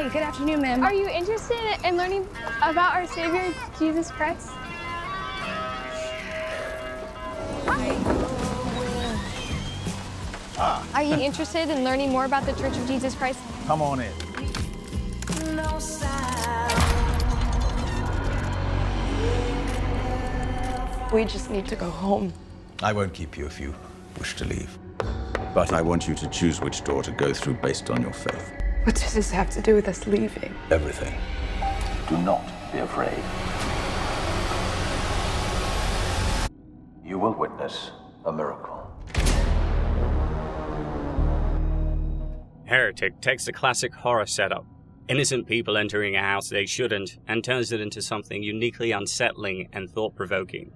Hi, good afternoon, ma'am. Are you interested in learning about our Savior, Jesus Christ? Are you interested in learning more about the Church of Jesus Christ? Come on in. We just need to go home. I won't keep you if you wish to leave. But I want you to choose which door to go through based on your faith. What does this have to do with us leaving? Everything. Do not be afraid. You will witness a miracle. Heretic takes a classic horror setup, innocent people entering a house they shouldn't, and turns it into something uniquely unsettling and thought-provoking.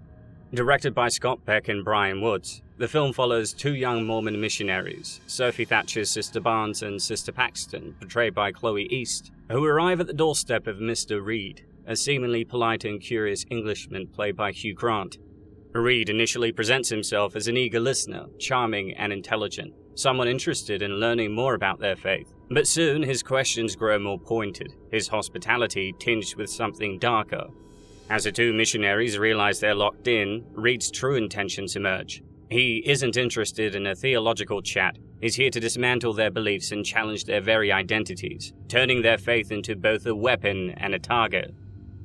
Directed by Scott Beck and Bryan Woods, the film follows two young Mormon missionaries, Sophie Thatcher's Sister Barnes and Sister Paxton, portrayed by Chloe East, who arrive at the doorstep of Mr. Reed, a seemingly polite and curious Englishman played by Hugh Grant. Reed initially presents himself as an eager listener, charming and intelligent, someone interested in learning more about their faith. But soon his questions grow more pointed, his hospitality tinged with something darker. As the two missionaries realize they're locked in, Reed's true intentions emerge. He isn't interested in a theological chat. He's here to dismantle their beliefs and challenge their very identities, turning their faith into both a weapon and a target.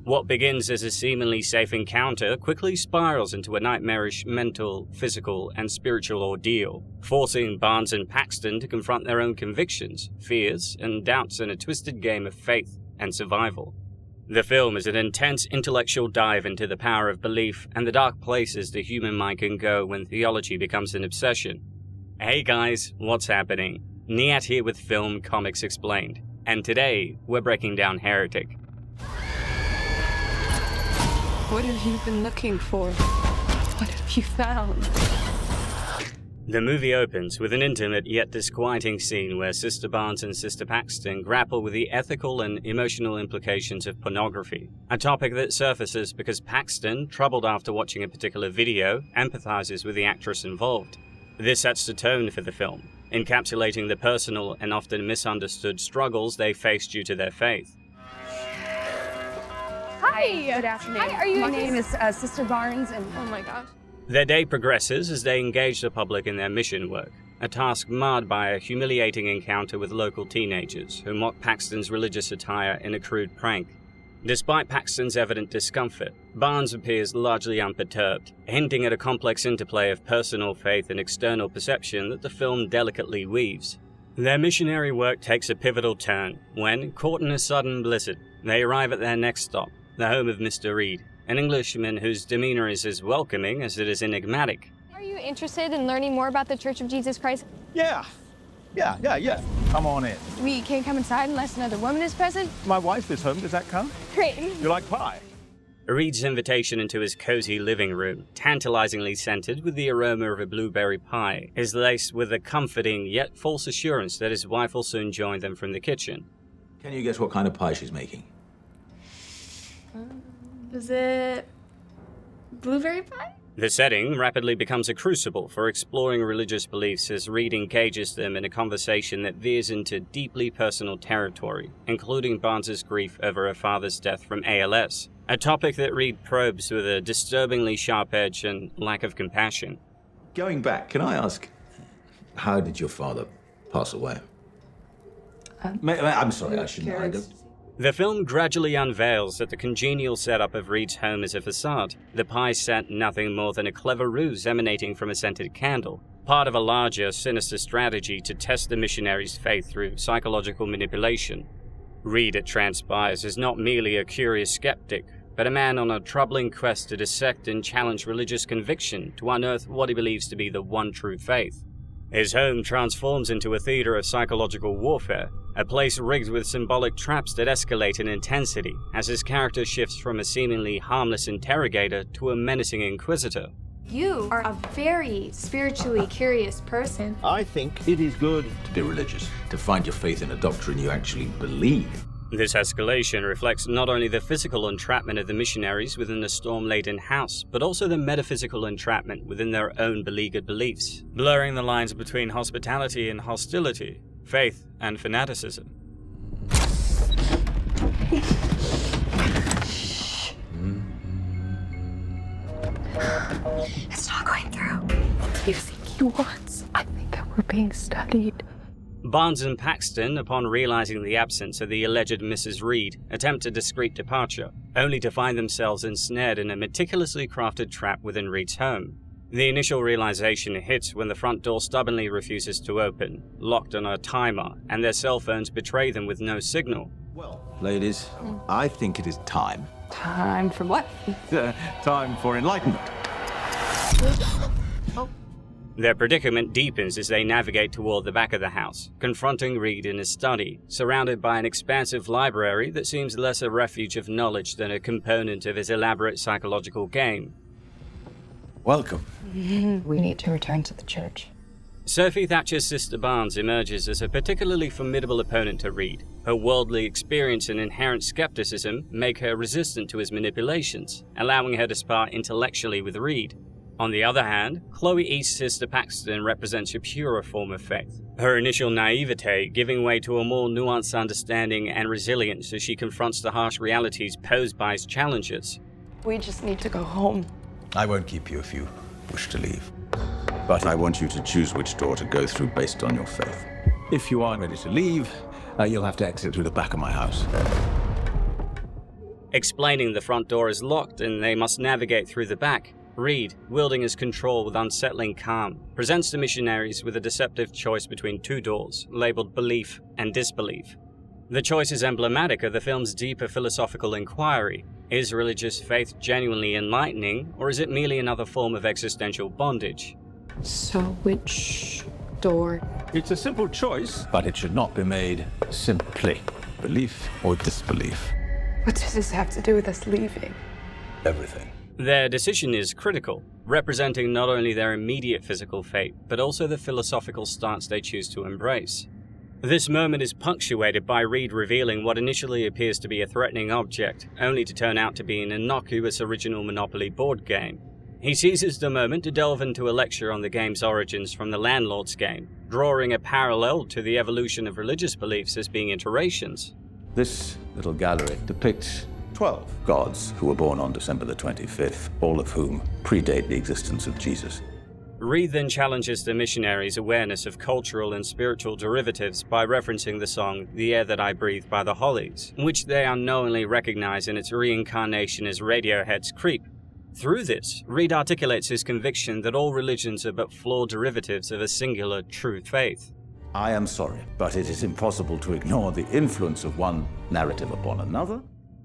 What begins as a seemingly safe encounter quickly spirals into a nightmarish mental, physical, and spiritual ordeal, forcing Barnes and Paxton to confront their own convictions, fears, and doubts in a twisted game of faith and survival. The film is an intense intellectual dive into the power of belief and the dark places the human mind can go when theology becomes an obsession. Hey guys, what's happening? Niat here with Film Comics Explained, and today we're breaking down Heretic. What have you been looking for? What have you found? The movie opens with an intimate yet disquieting scene where Sister Barnes and Sister Paxton grapple with the ethical and emotional implications of pornography, a topic that surfaces because Paxton, troubled after watching a particular video, empathizes with the actress involved. This sets the tone for the film, encapsulating the personal and often misunderstood struggles they face due to their faith. Hi. Good afternoon. Hi, are you My interested? name is Sister Barnes, and Oh my gosh. Their day progresses as they engage the public in their mission work, a task marred by a humiliating encounter with local teenagers who mock Paxton's religious attire in a crude prank. Despite Paxton's evident discomfort, Barnes appears largely unperturbed, hinting at a complex interplay of personal faith and external perception that the film delicately weaves. Their missionary work takes a pivotal turn when, caught in a sudden blizzard, they arrive at their next stop, the home of Mr. Reed, an Englishman whose demeanor is as welcoming as it is enigmatic. Are you interested in learning more about the Church of Jesus Christ? Yeah. Come on in. We can't come inside unless another woman is present? My wife is home. Does that count? Great. You like pie? Reed's invitation into his cozy living room, tantalizingly scented with the aroma of a blueberry pie, is laced with a comforting yet false assurance that his wife will soon join them from the kitchen. Can you guess what kind of pie she's making? Is it blueberry pie? The setting rapidly becomes a crucible for exploring religious beliefs as Reed engages them in a conversation that veers into deeply personal territory, including Barnes's grief over her father's death from ALS, a topic that Reed probes with a disturbingly sharp edge and lack of compassion. Going back, can I ask, how did your father pass away? I'm sorry, I shouldn't. I don't... The film gradually unveils that the congenial setup of Reed's home is a facade, the pie set nothing more than a clever ruse emanating from a scented candle, part of a larger, sinister strategy to test the missionaries' faith through psychological manipulation. Reed, it transpires, is not merely a curious skeptic, but a man on a troubling quest to dissect and challenge religious conviction to unearth what he believes to be the one true faith. His home transforms into a theater of psychological warfare, a place rigged with symbolic traps that escalate in intensity as his character shifts from a seemingly harmless interrogator to a menacing inquisitor. You are a very spiritually curious person. I think it is good to be religious, to find your faith in a doctrine you actually believe. This escalation reflects not only the physical entrapment of the missionaries within the storm-laden house, but also the metaphysical entrapment within their own beleaguered beliefs, blurring the lines between hospitality and hostility, faith and fanaticism. do you think he wants? I think that we're being studied. Barnes and Paxton, upon realizing the absence of the alleged Mrs. Reed, attempt a discreet departure, only to find themselves ensnared in a meticulously crafted trap within Reed's home. The initial realization hits when the front door stubbornly refuses to open, locked on a timer, and their cell phones betray them with no signal. Well, ladies, I think it is time. Time for what? Time for enlightenment. Their predicament deepens as they navigate toward the back of the house, confronting Reed in his study, surrounded by an expansive library that seems less a refuge of knowledge than a component of his elaborate psychological game. Welcome. We need to return to the church. Sophie, Thatcher's sister Barnes, emerges as a particularly formidable opponent to Reed. Her worldly experience and inherent skepticism make her resistant to his manipulations, allowing her to spar intellectually with Reed. On the other hand, Chloe East's sister Paxton represents a purer form of faith, her initial naivete giving way to a more nuanced understanding and resilience as she confronts the harsh realities posed by his challenges. We just need to go home. I won't keep you if you wish to leave. But I want you to choose which door to go through based on your faith. If you aren't ready to leave, you'll have to exit through the back of my house. Explaining the front door is locked and they must navigate through the back, Reed, wielding his control with unsettling calm, presents the missionaries with a deceptive choice between two doors, labeled belief and disbelief. The choice is emblematic of the film's deeper philosophical inquiry. Is religious faith genuinely enlightening, or is it merely another form of existential bondage? So which door? It's a simple choice, but it should not be made simply. Belief or disbelief. What does this have to do with us leaving? Everything. Their decision is critical, representing not only their immediate physical fate, but also the philosophical stance they choose to embrace. This moment is punctuated by Reed revealing what initially appears to be a threatening object, only to turn out to be an innocuous original Monopoly board game. He seizes the moment to delve into a lecture on the game's origins from the Landlord's game, drawing a parallel to the evolution of religious beliefs as being iterations. This little gallery depicts 12 gods who were born on December the 25th, all of whom predate the existence of Jesus. Reed then challenges the missionaries' awareness of cultural and spiritual derivatives by referencing the song The Air That I Breathe by the Hollies, which they unknowingly recognize in its reincarnation as Radiohead's Creep. Through this, Reed articulates his conviction that all religions are but flawed derivatives of a singular true faith. I am sorry, but it is impossible to ignore the influence of one narrative upon another.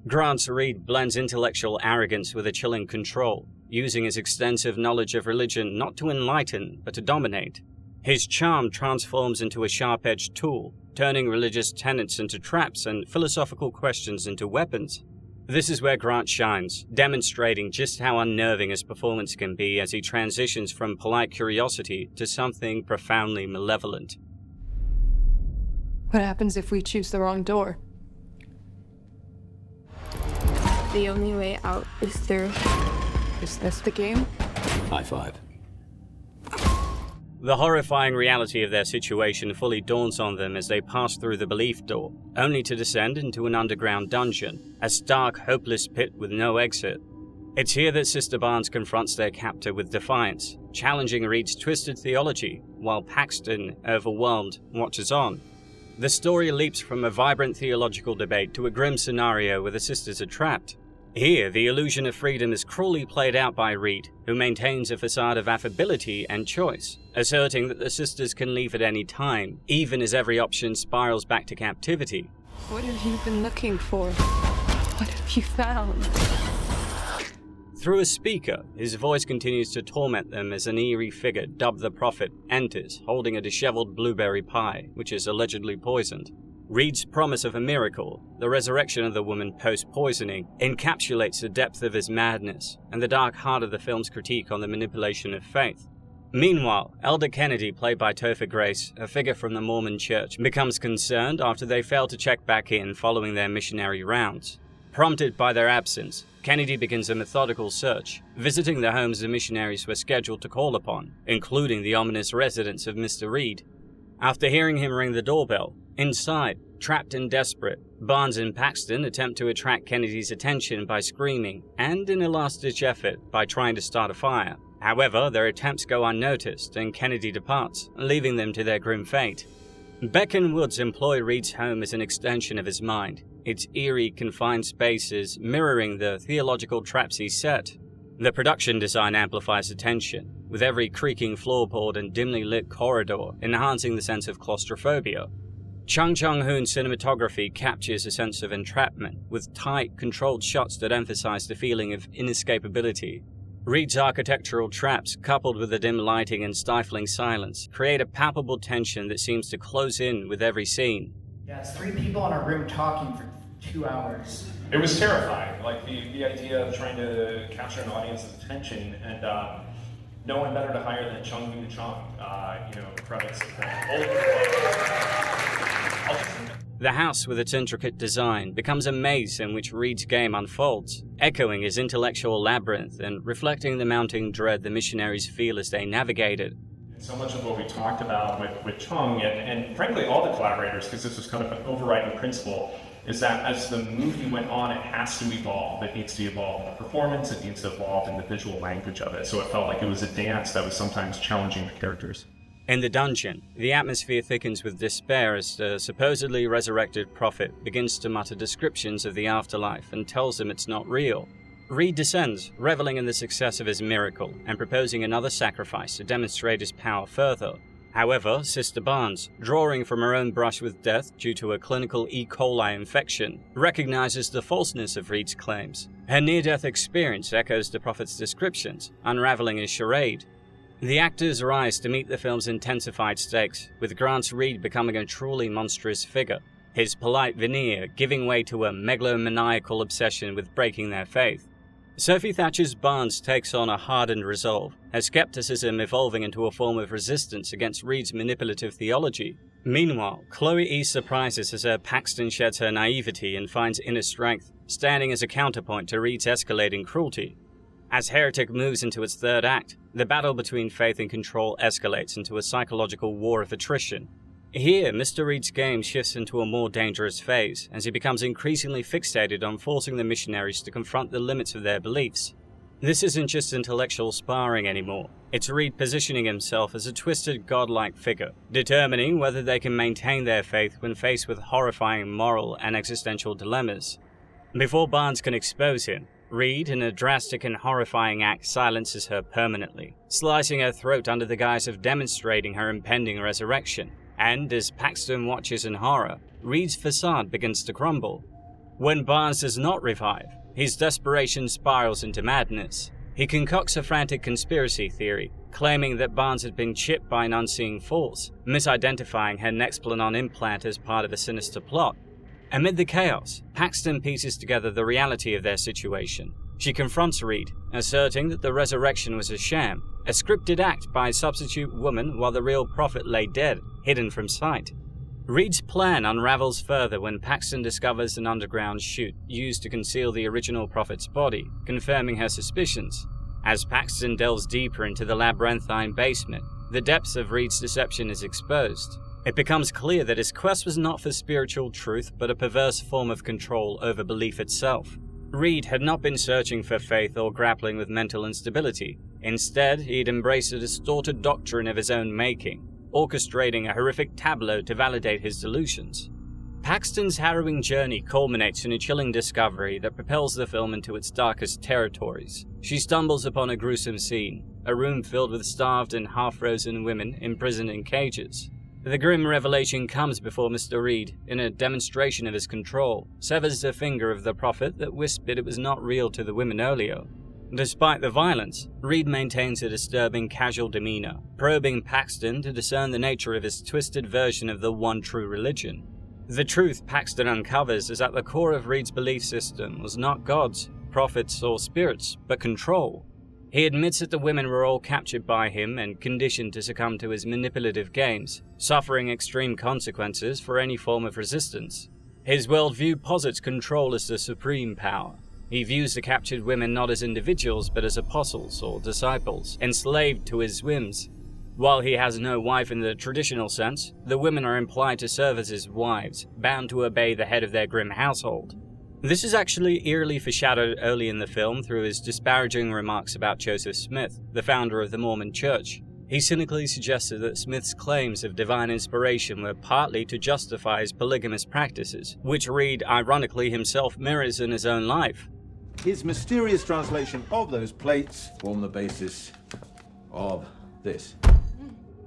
Grant's Reed blends intellectual arrogance with a chilling control, using his extensive knowledge of religion not to enlighten, but to dominate. His charm transforms into a sharp-edged tool, turning religious tenets into traps and philosophical questions into weapons. This is where Grant shines, demonstrating just how unnerving his performance can be as he transitions from polite curiosity to something profoundly malevolent. What happens if we choose the wrong door? The only way out is through. Is this the game? High five. The horrifying reality of their situation fully dawns on them as they pass through the belief door, only to descend into an underground dungeon, a stark, hopeless pit with no exit. It's here that Sister Barnes confronts their captor with defiance, challenging Reed's twisted theology, while Paxton, overwhelmed, watches on. The story leaps from a vibrant theological debate to a grim scenario where the sisters are trapped. Here, the illusion of freedom is cruelly played out by Reed, who maintains a facade of affability and choice, asserting that the sisters can leave at any time, even as every option spirals back to captivity. What have you been looking for? What have you found? Through a speaker, his voice continues to torment them as an eerie figure dubbed the Prophet enters, holding a disheveled blueberry pie, which is allegedly poisoned. Reed's promise of a miracle, the resurrection of the woman post-poisoning, encapsulates the depth of his madness and the dark heart of the film's critique on the manipulation of faith. Meanwhile, Elder Kennedy, played by Topher Grace, a figure from the Mormon church, becomes concerned after they fail to check back in following their missionary rounds. Prompted by their absence, Kennedy begins a methodical search, visiting the homes the missionaries were scheduled to call upon, including the ominous residence of Mr. Reed. After hearing him ring the doorbell, inside, trapped and desperate, Barnes and Paxton attempt to attract Kennedy's attention by screaming, and in a last-ditch effort, by trying to start a fire. However, their attempts go unnoticed and Kennedy departs, leaving them to their grim fate. Beck and Woods employ Reed's home as an extension of his mind, its eerie, confined spaces mirroring the theological traps he set. The production design amplifies the tension, with every creaking floorboard and dimly lit corridor enhancing the sense of claustrophobia. Chung Chung-hoon's cinematography captures a sense of entrapment, with tight, controlled shots that emphasize the feeling of inescapability. Reed's architectural traps, coupled with the dim lighting and stifling silence, create a palpable tension that seems to close in with every scene. Yeah, it's 3 people in a room talking for 2 hours. It was terrifying, like the idea of trying to capture an audience's attention, and no one better to hire than Chung Moo Chung, credits The house, with its intricate design, becomes a maze in which Reed's game unfolds, echoing his intellectual labyrinth and reflecting the mounting dread the missionaries feel as they navigate it. So much of what we talked about with Chung, and frankly all the collaborators, because this was kind of an overriding principle, is that as the movie went on, it has to evolve. It needs to evolve in the performance, it needs to evolve in the visual language of it. So it felt like it was a dance that was sometimes challenging the characters. In the dungeon, the atmosphere thickens with despair as the supposedly resurrected prophet begins to mutter descriptions of the afterlife and tells them it's not real. Reed descends, reveling in the success of his miracle and proposing another sacrifice to demonstrate his power further. However, Sister Barnes, drawing from her own brush with death due to a clinical E. coli infection, recognizes the falseness of Reed's claims. Her near-death experience echoes the prophet's descriptions, unraveling his charade. The actors rise to meet the film's intensified stakes, with Grant's Reed becoming a truly monstrous figure, his polite veneer giving way to a megalomaniacal obsession with breaking their faith. Sophie Thatcher's Barnes takes on a hardened resolve, her skepticism evolving into a form of resistance against Reed's manipulative theology. Meanwhile, Chloe E. surprises as her Paxton sheds her naivety and finds inner strength, standing as a counterpoint to Reed's escalating cruelty. As Heretic moves into its third act, the battle between faith and control escalates into a psychological war of attrition. Here, Mr. Reed's game shifts into a more dangerous phase, as he becomes increasingly fixated on forcing the missionaries to confront the limits of their beliefs. This isn't just intellectual sparring anymore, it's Reed positioning himself as a twisted godlike figure, determining whether they can maintain their faith when faced with horrifying moral and existential dilemmas. Before Barnes can expose him, Reed, in a drastic and horrifying act, silences her permanently, slicing her throat under the guise of demonstrating her impending resurrection. And as Paxton watches in horror, Reed's facade begins to crumble. When Barnes does not revive, his desperation spirals into madness. He concocts a frantic conspiracy theory, claiming that Barnes had been chipped by an unseen force, misidentifying her Nexplanon implant as part of a sinister plot. Amid the chaos, Paxton pieces together the reality of their situation. She confronts Reed, asserting that the resurrection was a sham, a scripted act by a substitute woman while the real prophet lay dead, hidden from sight. Reed's plan unravels further when Paxton discovers an underground chute used to conceal the original prophet's body, confirming her suspicions. As Paxton delves deeper into the labyrinthine basement, the depths of Reed's deception is exposed. It becomes clear that his quest was not for spiritual truth, but a perverse form of control over belief itself. Reed had not been searching for faith or grappling with mental instability. Instead, he'd embraced a distorted doctrine of his own making, orchestrating a horrific tableau to validate his delusions. Paxton's harrowing journey culminates in a chilling discovery that propels the film into its darkest territories. She stumbles upon a gruesome scene, a room filled with starved and half-frozen women imprisoned in cages. The grim revelation comes before Mr. Reed, in a demonstration of his control, severs the finger of the prophet that whispered it was not real to the women earlier. Despite the violence, Reed maintains a disturbing casual demeanor, probing Paxton to discern the nature of his twisted version of the one true religion. The truth Paxton uncovers is at the core of Reed's belief system was not gods, prophets, or spirits, but control. He admits that the women were all captured by him and conditioned to succumb to his manipulative games, suffering extreme consequences for any form of resistance. His worldview posits control as the supreme power. He views the captured women not as individuals but as apostles or disciples, enslaved to his whims. While he has no wife in the traditional sense, the women are implied to serve as his wives, bound to obey the head of their grim household. This is actually eerily foreshadowed early in the film through his disparaging remarks about Joseph Smith, the founder of the Mormon Church. He cynically suggested that Smith's claims of divine inspiration were partly to justify his polygamous practices, which Reed ironically himself mirrors in his own life. His mysterious translation of those plates form the basis of this.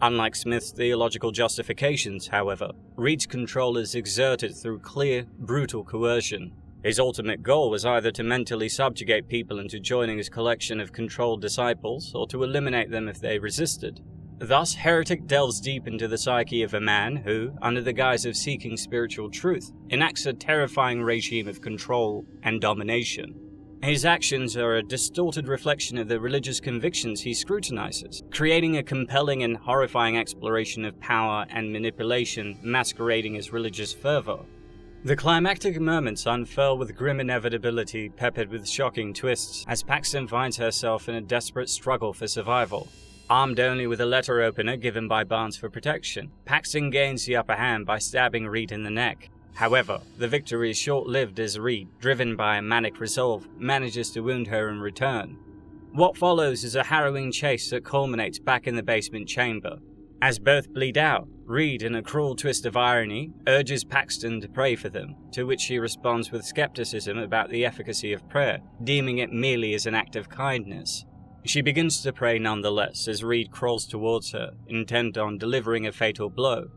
Unlike Smith's theological justifications, however, Reed's control is exerted through clear, brutal coercion. His ultimate goal was either to mentally subjugate people into joining his collection of controlled disciples, or to eliminate them if they resisted. Thus, Heretic delves deep into the psyche of a man who, under the guise of seeking spiritual truth, enacts a terrifying regime of control and domination. His actions are a distorted reflection of the religious convictions he scrutinizes, creating a compelling and horrifying exploration of power and manipulation masquerading as religious fervor. The climactic moments unfurl with grim inevitability peppered with shocking twists as Paxton finds herself in a desperate struggle for survival. Armed only with a letter opener given by Barnes for protection, Paxton gains the upper hand by stabbing Reed in the neck. However, the victory is short-lived as Reed, driven by a manic resolve, manages to wound her in return. What follows is a harrowing chase that culminates back in the basement chamber. As both bleed out, Reed, in a cruel twist of irony, urges Paxton to pray for them, to which she responds with skepticism about the efficacy of prayer, deeming it merely as an act of kindness. She begins to pray nonetheless as Reed crawls towards her, intent on delivering a fatal blow.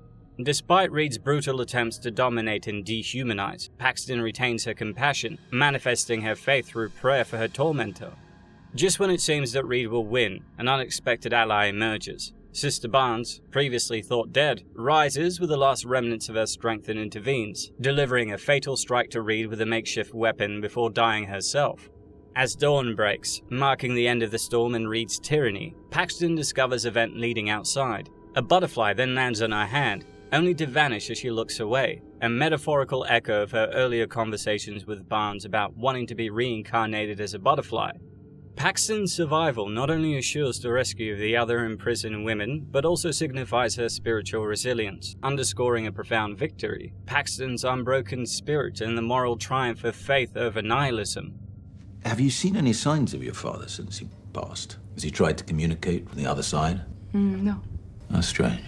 Despite Reed's brutal attempts to dominate and dehumanize, Paxton retains her compassion, manifesting her faith through prayer for her tormentor. Just when it seems that Reed will win, an unexpected ally emerges. Sister Barnes, previously thought dead, rises with the last remnants of her strength and intervenes, delivering a fatal strike to Reed with a makeshift weapon before dying herself. As dawn breaks, marking the end of the storm and Reed's tyranny, Paxton discovers a vent leading outside. A butterfly then lands on her hand, only to vanish as she looks away, a metaphorical echo of her earlier conversations with Barnes about wanting to be reincarnated as a butterfly. Paxton's survival not only assures the rescue of the other imprisoned women, but also signifies her spiritual resilience, underscoring a profound victory, Paxton's unbroken spirit and the moral triumph of faith over nihilism. Have you seen any signs of your father since he passed? Has he tried to communicate from the other side? No. That's strange.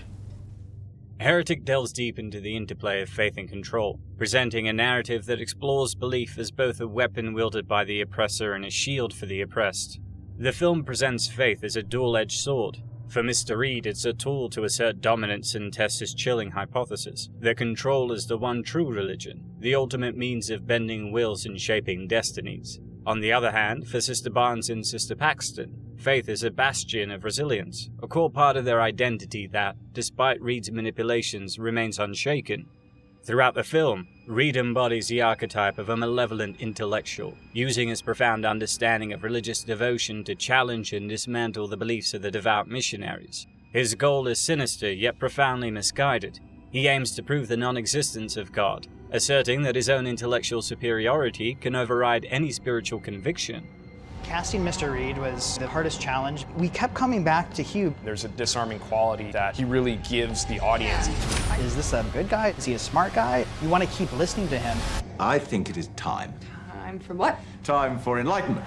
Heretic delves deep into the interplay of faith and control, presenting a narrative that explores belief as both a weapon wielded by the oppressor and a shield for the oppressed. The film presents faith as a dual-edged sword. For Mr. Reed, it's a tool to assert dominance and test his chilling hypothesis that control is the one true religion, the ultimate means of bending wills and shaping destinies. On the other hand, for Sister Barnes and Sister Paxton, faith is a bastion of resilience, a core part of their identity that, despite Reed's manipulations, remains unshaken. Throughout the film, Reed embodies the archetype of a malevolent intellectual, using his profound understanding of religious devotion to challenge and dismantle the beliefs of the devout missionaries. His goal is sinister yet profoundly misguided. He aims to prove the non-existence of God, asserting that his own intellectual superiority can override any spiritual conviction. Casting Mr. Reed was the hardest challenge. We kept coming back to Hugh. There's a disarming quality that he really gives the audience. Is this a good guy? Is he a smart guy? You want to keep listening to him. I think it is time. Time for what? Time for enlightenment.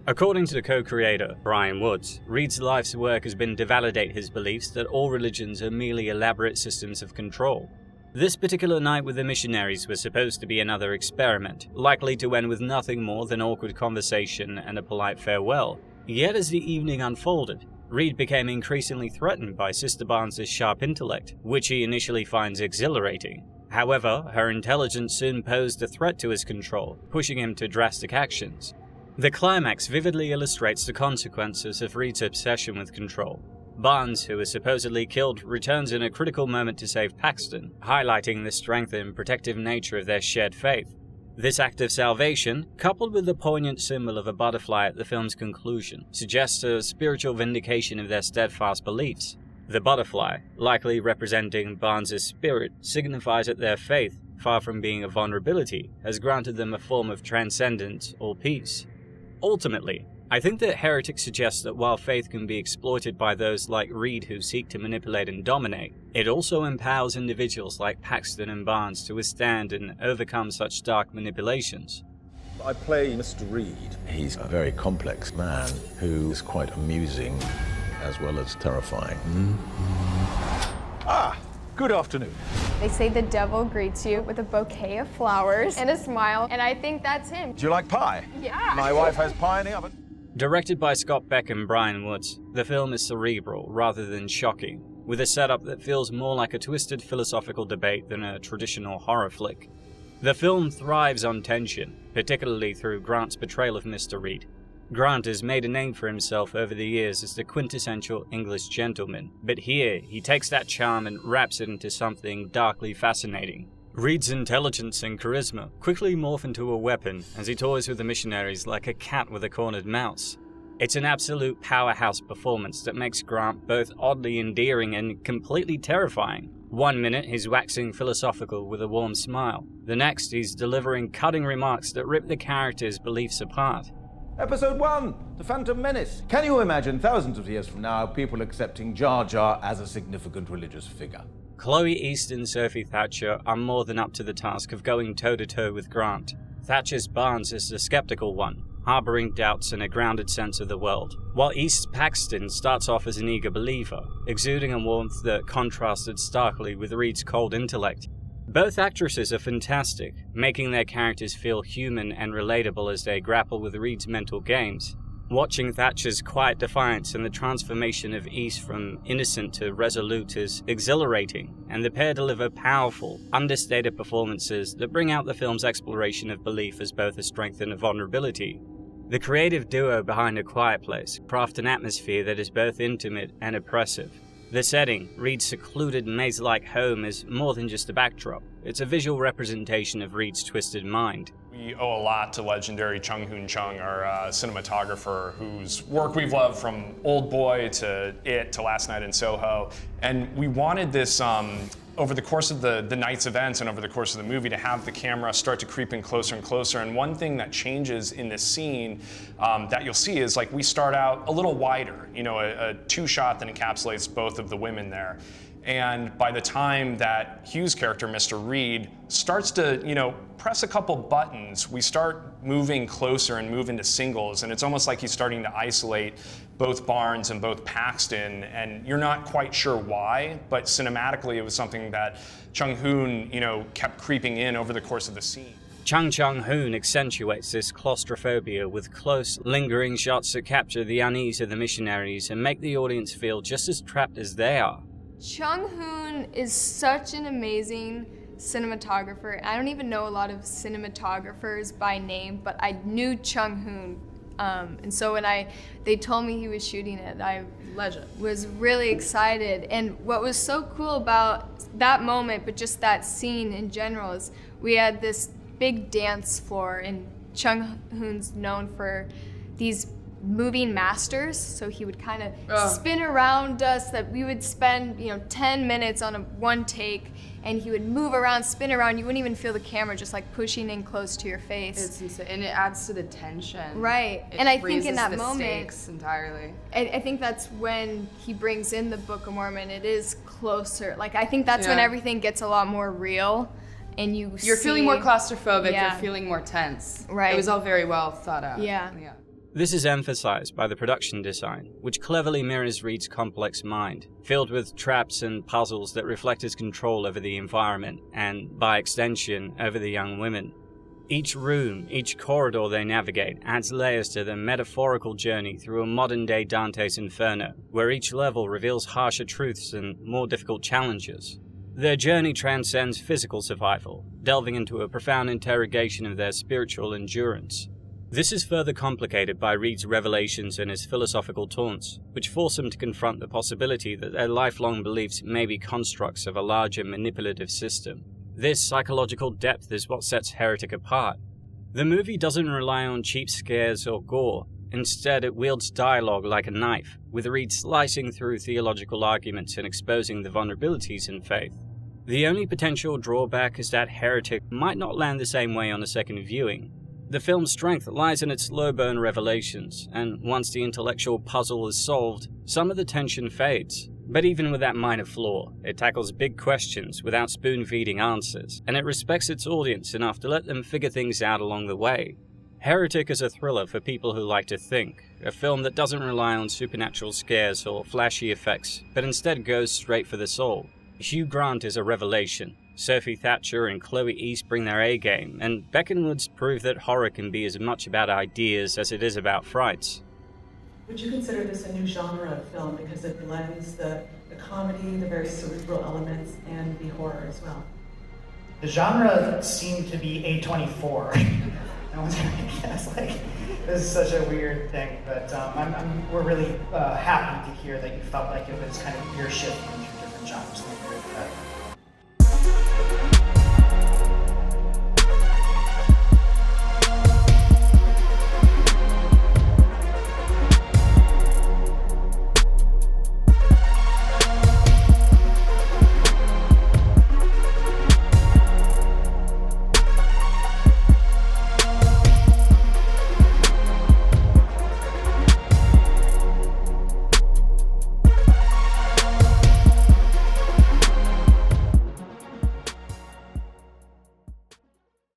According to the co-creator, Bryan Woods, Reed's life's work has been to validate his beliefs that all religions are merely elaborate systems of control. This particular night with the missionaries was supposed to be another experiment, likely to end with nothing more than awkward conversation and a polite farewell. Yet as the evening unfolded, Reed became increasingly threatened by Sister Barnes' sharp intellect, which he initially finds exhilarating. However, her intelligence soon posed a threat to his control, pushing him to drastic actions. The climax vividly illustrates the consequences of Reed's obsession with control. Barnes, who is supposedly killed, returns in a critical moment to save Paxton, highlighting the strength and protective nature of their shared faith. This act of salvation, coupled with the poignant symbol of a butterfly at the film's conclusion, suggests a spiritual vindication of their steadfast beliefs. The butterfly, likely representing Barnes' spirit, signifies that their faith, far from being a vulnerability, has granted them a form of transcendence or peace. Ultimately, I think that Heretic suggests that while faith can be exploited by those like Reed who seek to manipulate and dominate, it also empowers individuals like Paxton and Barnes to withstand and overcome such dark manipulations. I play Mr. Reed. He's a very complex man who is quite amusing as well as terrifying. Good afternoon. They say the devil greets you with a bouquet of flowers and a smile, and I think that's him. Do you like pie? Yeah. My wife has pie in the oven. Directed by Scott Beck and Bryan Woods, the film is cerebral rather than shocking, with a setup that feels more like a twisted philosophical debate than a traditional horror flick. The film thrives on tension, particularly through Grant's portrayal of Mr. Reed. Grant has made a name for himself over the years as the quintessential English gentleman, but here he takes that charm and wraps it into something darkly fascinating. Reed's intelligence and charisma quickly morph into a weapon as he toys with the missionaries like a cat with a cornered mouse. It's an absolute powerhouse performance that makes Grant both oddly endearing and completely terrifying. One minute he's waxing philosophical with a warm smile, the next he's delivering cutting remarks that rip the character's beliefs apart. Episode 1, The Phantom Menace. Can you imagine thousands of years from now people accepting Jar Jar as a significant religious figure? Chloe East and Sophie Thatcher are more than up to the task of going toe-to-toe with Grant. Thatcher's Barnes is the skeptical one, harboring doubts and a grounded sense of the world, while East's Paxton starts off as an eager believer, exuding a warmth that contrasted starkly with Reed's cold intellect. Both actresses are fantastic, making their characters feel human and relatable as they grapple with Reed's mental games. Watching Thatcher's quiet defiance and the transformation of East from innocent to resolute is exhilarating, and the pair deliver powerful, understated performances that bring out the film's exploration of belief as both a strength and a vulnerability. The creative duo behind A Quiet Place craft an atmosphere that is both intimate and oppressive. The setting, Reed's secluded maze-like home, is more than just a backdrop. It's a visual representation of Reed's twisted mind. We owe a lot to legendary Chung-Hoon Chung, our cinematographer, whose work we've loved from Old Boy to It to Last Night in Soho. And we wanted this, over the course of the night's events and over the course of the movie, to have the camera start to creep in closer and closer. And one thing that changes in this scene that you'll see is, like, we start out a little wider, you know, a two-shot that encapsulates both of the women there. And by the time that Hugh's character, Mr. Reed, starts to, you know, press a couple buttons, we start moving closer and move into singles, and it's almost like he's starting to isolate both Barnes and both Paxton, and you're not quite sure why, but cinematically it was something that Chung-Hoon, you know, kept creeping in over the course of the scene. Chung-Hoon accentuates this claustrophobia with close, lingering shots that capture the unease of the missionaries and make the audience feel just as trapped as they are. Chung-Hoon is such an amazing cinematographer. I don't even know a lot of cinematographers by name, but I knew Chung-Hoon. And so when they told me he was shooting it, I was really excited. And what was so cool about that moment, but just that scene in general, is we had this big dance floor, and Chung-Hoon's known for these moving masters, so he would kind of spin around us, that we would spend, you know, 10 minutes on one take, and he would move around, spin around. You wouldn't even feel the camera just like pushing in close to your face. It's insane, and it adds to the tension. Right, It and I think in that raises the moment, stakes entirely. I think that's when he brings in the Book of Mormon. It is closer. Like, I think that's when everything gets a lot more real, and you're feeling more claustrophobic. Yeah. You're feeling more tense. Right. It was all very well thought out. Yeah. This is emphasized by the production design, which cleverly mirrors Reed's complex mind, filled with traps and puzzles that reflect his control over the environment and, by extension, over the young women. Each room, each corridor they navigate adds layers to their metaphorical journey through a modern-day Dante's Inferno, where each level reveals harsher truths and more difficult challenges. Their journey transcends physical survival, delving into a profound interrogation of their spiritual endurance. This is further complicated by Reed's revelations and his philosophical taunts, which force him to confront the possibility that their lifelong beliefs may be constructs of a larger manipulative system. This psychological depth is what sets Heretic apart. The movie doesn't rely on cheap scares or gore. Instead, it wields dialogue like a knife, with Reed slicing through theological arguments and exposing the vulnerabilities in faith. The only potential drawback is that Heretic might not land the same way on a second viewing. The film's strength lies in its slow-burn revelations, and once the intellectual puzzle is solved, some of the tension fades. But even with that minor flaw, it tackles big questions without spoon-feeding answers, and it respects its audience enough to let them figure things out along the way. Heretic is a thriller for people who like to think, a film that doesn't rely on supernatural scares or flashy effects, but instead goes straight for the soul. Hugh Grant is a revelation. Sophie, Thatcher, and Chloe East bring their A-game, and Beck and Woods prove that horror can be as much about ideas as it is about frights. Would you consider this a new genre of film because it blends the comedy, the very cerebral elements, and the horror as well? The genre seemed to be A24. No one's gonna guess. Like, this is such a weird thing, but we're really happy to hear that you felt like it was kind of gear shifting through different genres. Thank you for that.